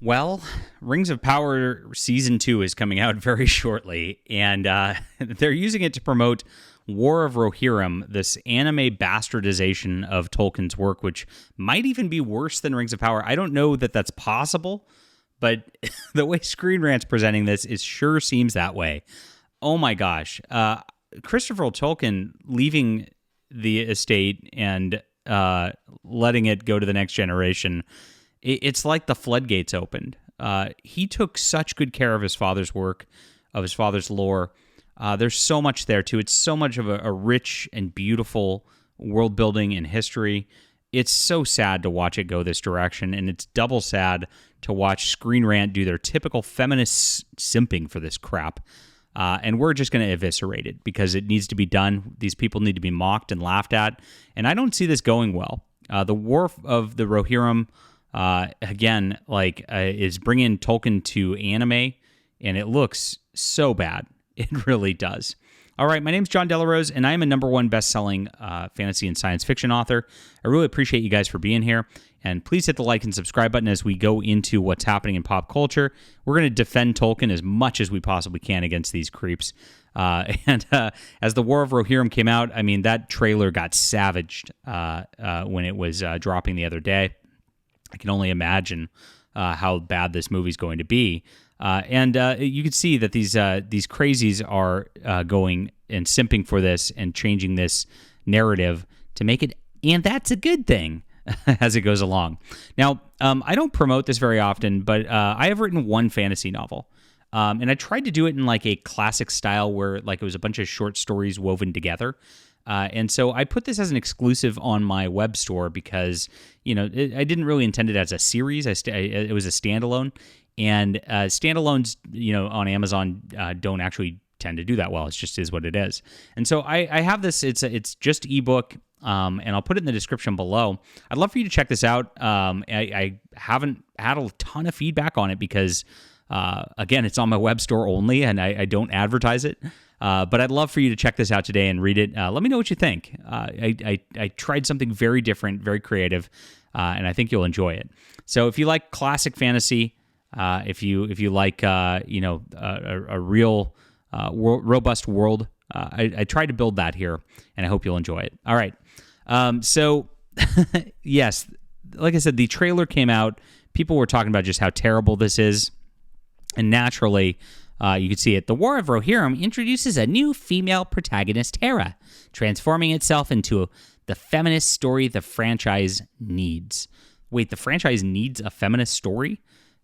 Well, Rings of Power Season 2 is coming out very shortly, and they're using it to promote War of Rohirrim, this anime bastardization of Tolkien's work, which might even be worse than Rings of Power. I don't know that that's possible, but the way Screen Rant's presenting this, it sure seems that way. Oh my gosh. Christopher Tolkien leaving the estate and letting it go to the next generation, it's like the floodgates opened. He took such good care of his father's work, of his father's lore. There's so much there, too. It's so much of a rich and beautiful world building and history. It's so sad to watch it go this direction, and it's double sad to watch Screen Rant do their typical feminist simping for this crap. And we're just going to eviscerate it because it needs to be done. These people need to be mocked and laughed at, and I don't see this going well. The War of the Rohirrim, again, is bringing Tolkien to anime, and it looks so bad. It really does. All right, my name's John Delarose, and I am a #1 best-selling fantasy and science fiction author. I really appreciate you guys for being here, and please hit the like and subscribe button as we go into what's happening in pop culture. We're going to defend Tolkien as much as we possibly can against these creeps. And as the War of Rohirrim came out, I mean, that trailer got savaged when it was dropping the other day. I can only imagine how bad this movie's going to be. And you can see that these crazies are going and simping for this and changing this narrative to make it, and that's a good thing as it goes along. Now, I don't promote this very often, but I have written one fantasy novel. And I tried to do it in like a classic style where like it was a bunch of short stories woven together. And so I put this as an exclusive on my web store because, I didn't really intend it as a series. It was a standalone. And standalones, on Amazon don't actually tend to do that well. It just is what it is. And so I have this. It's just ebook, and I'll put it in the description below. I'd love for you to check this out. I haven't had a ton of feedback on it because, again, it's on my web store only, and I don't advertise it. But I'd love for you to check this out today and read it. Let me know what you think. I tried something very different, very creative, and I think you'll enjoy it. So if you like classic fantasy, if you like a real robust world, I tried to build that here, and I hope you'll enjoy it. All right. So yes, like I said, the trailer came out. People were talking about just how terrible this is, and naturally, you can see it. The War of Rohirrim introduces a new female protagonist, Hera, transforming itself into the feminist story the franchise needs. Wait, the franchise needs a feminist story?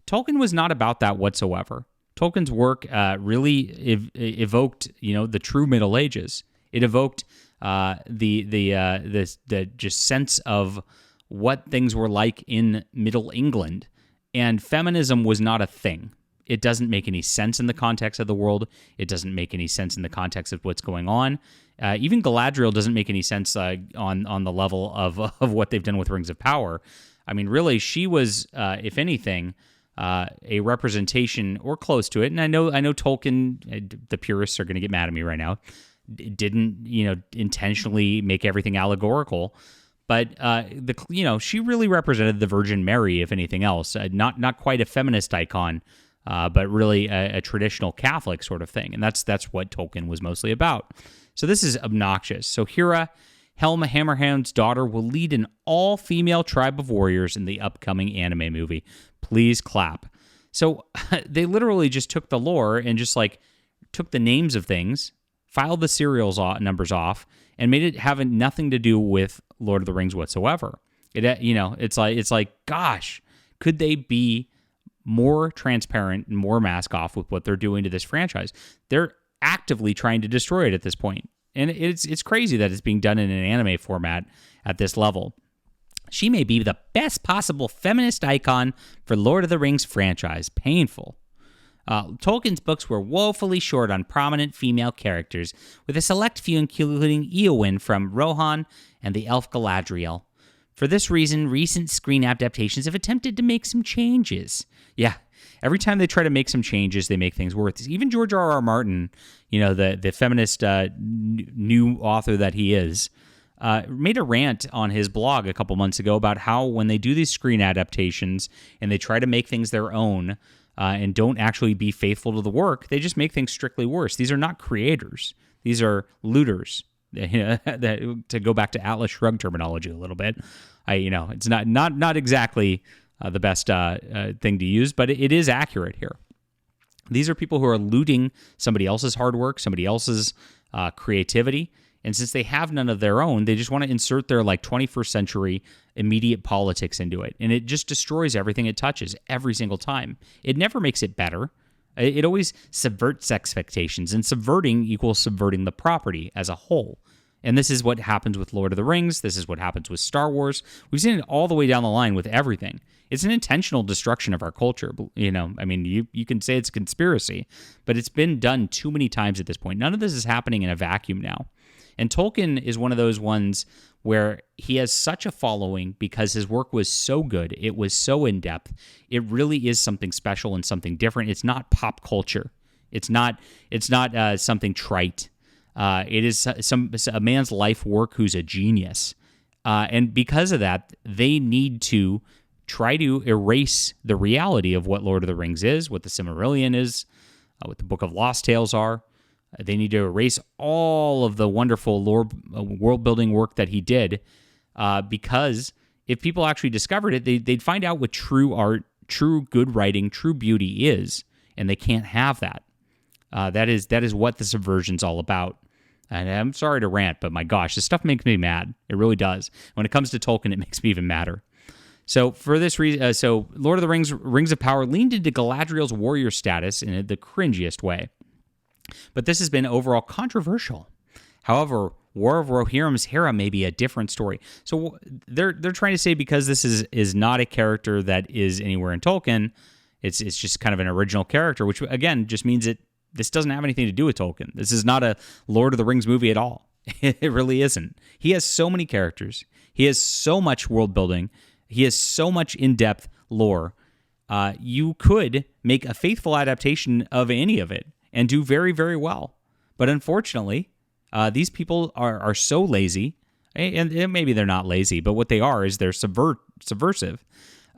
Tolkien was not about that whatsoever. Tolkien's work really evoked, the true Middle Ages. It evoked the just sense of what things were like in Middle England, and feminism was not a thing. It doesn't make any sense in the context of the world. It doesn't make any sense in the context of what's going on. Even Galadriel doesn't make any sense on the level of what they've done with Rings of Power. I mean, really, she was, if anything, a representation or close to it. And I know Tolkien, the purists are going to get mad at me right now, didn't, intentionally make everything allegorical. But she really represented the Virgin Mary, if anything else. Not quite a feminist icon, but really a traditional Catholic sort of thing. And that's what Tolkien was mostly about. So this is obnoxious. So Hera, Helma Hammerhand's daughter, will lead an all-female tribe of warriors in the upcoming anime movie. Please clap. So they literally just took the lore and just took the names of things, filed the serials numbers off, and made it have nothing to do with Lord of the Rings whatsoever. It's like, gosh, could they be more transparent and more mask off with what they're doing to this franchise? They're actively trying to destroy it at this point. And it's crazy that it's being done in an anime format at this level. She may be the best possible feminist icon for Lord of the Rings franchise. Painful. Tolkien's books were woefully short on prominent female characters, with a select few including Eowyn from Rohan and the elf Galadriel. For this reason, recent screen adaptations have attempted to make some changes. Yeah, every time they try to make some changes, they make things worse. Even George R.R. Martin, the feminist new author that he is, made a rant on his blog a couple months ago about how when they do these screen adaptations and they try to make things their own and don't actually be faithful to the work, they just make things strictly worse. These are not creators. These are looters. To go back to Atlas Shrugged terminology a little bit, it's not exactly the best thing to use, but it is accurate here. These are people who are looting somebody else's hard work, somebody else's creativity, and since they have none of their own, they just want to insert their 21st century immediate politics into it, and it just destroys everything it touches every single time. It never makes it better. It always subverts expectations, and subverting equals subverting the property as a whole. And this is what happens with Lord of the Rings. This is what happens with Star Wars. We've seen it all the way down the line with everything. It's an intentional destruction of our culture. You can say it's a conspiracy, but it's been done too many times at this point. None of this is happening in a vacuum now. And Tolkien is one of those ones where he has such a following because his work was so good. It was so in-depth. It really is something special and something different. It's not pop culture. It's not something trite. It is a man's life work who's a genius. And because of that, they need to try to erase the reality of what Lord of the Rings is, what the Silmarillion is, what the Book of Lost Tales are. They need to erase all of the wonderful world-building work that he did, because if people actually discovered it, they'd find out what true art, true good writing, true beauty is, and they can't have that. That is what the subversion's all about. And I'm sorry to rant, but my gosh, this stuff makes me mad. It really does. When it comes to Tolkien, it makes me even madder. So for this reason, Lord of the Rings of Power leaned into Galadriel's warrior status in the cringiest way. But this has been overall controversial. However, War of Rohirrim's Hera may be a different story. So they're trying to say because this is not a character that is anywhere in Tolkien, it's just kind of an original character, which again just means this doesn't have anything to do with Tolkien. This is not a Lord of the Rings movie at all. It really isn't. He has so many characters. He has so much world building. He has so much in-depth lore. You could make a faithful adaptation of any of it and do very, very well. But unfortunately, these people are so lazy, and maybe they're not lazy, but what they are is they're subversive,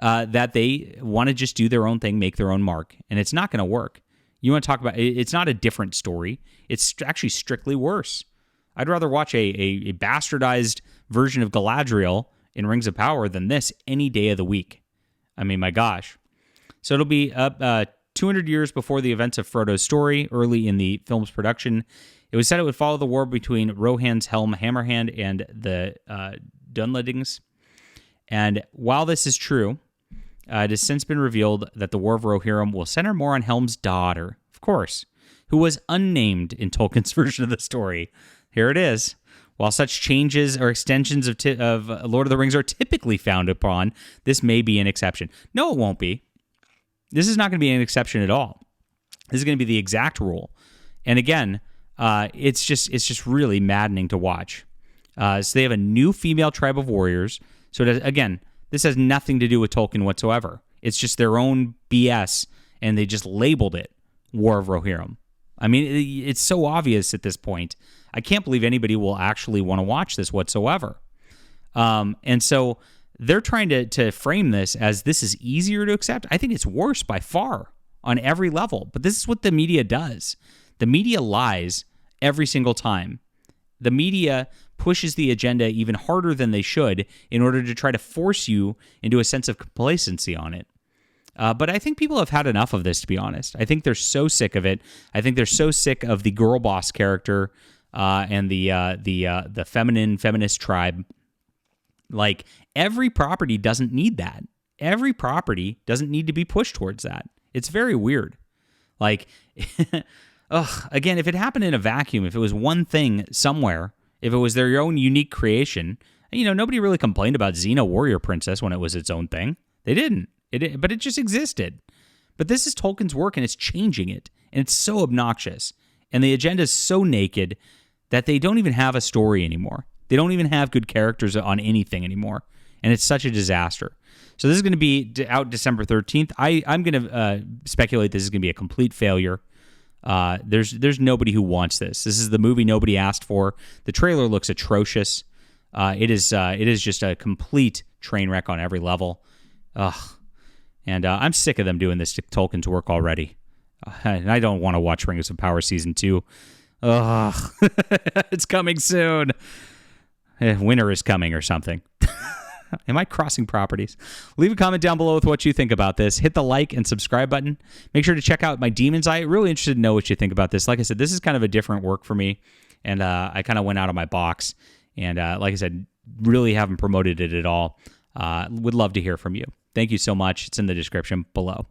that they want to just do their own thing, make their own mark, and it's not going to work. You want to talk about, it's not a different story. It's actually strictly worse. I'd rather watch a bastardized version of Galadriel in Rings of Power than this any day of the week. I mean, my gosh. So it'll be 200 years before the events of Frodo's story, early in the film's production. It was said it would follow the war between Rohan's helm Hammerhand and the Dunlendings. And while this is true, it has since been revealed that the War of Rohirrim will center more on Helm's daughter, of course, who was unnamed in Tolkien's version of the story. Here it is. While such changes or extensions of Lord of the Rings are typically frowned upon, this may be an exception. No, it won't be. This is not going to be an exception at all. This is going to be the exact rule. And again, it's just really maddening to watch. So they have a new female tribe of warriors. So again, this has nothing to do with Tolkien whatsoever. It's just their own BS, and they just labeled it War of Rohirrim. I mean, it's so obvious at this point. I can't believe anybody will actually want to watch this whatsoever. And so they're trying to frame this as this is easier to accept. I think it's worse by far on every level. But this is what the media does. The media lies every single time. The media pushes the agenda even harder than they should in order to try to force you into a sense of complacency on it. But I think people have had enough of this, to be honest. I think they're so sick of it. I think they're so sick of the girl boss character and the feminist tribe. Like, every property doesn't need that. Every property doesn't need to be pushed towards that. It's very weird. Like, again, if it happened in a vacuum, if it was one thing somewhere, if it was their own unique creation, nobody really complained about Xena Warrior Princess when it was its own thing. They didn't. But it just existed. But this is Tolkien's work, and it's changing it. And it's so obnoxious. And the agenda is so naked that they don't even have a story anymore. They don't even have good characters on anything anymore. And it's such a disaster. So this is going to be out December 13th. I'm going to speculate this is going to be a complete failure. There's nobody who wants this. This is the movie nobody asked for. The trailer looks atrocious. It is just a complete train wreck on every level. Ugh. And I'm sick of them doing this to Tolkien's work already. And I don't want to watch Rings of Power Season 2. Ugh. It's coming soon. Winter is coming or something. Am I crossing properties? Leave a comment down below with what you think about this. Hit the like and subscribe button. Make sure to check out my Demon's Eye. Really interested to know what you think about this. Like I said, this is kind of a different work for me, and I kind of went out of my box. And like I said, really haven't promoted it at all. Would love to hear from you. Thank you so much. It's in the description below.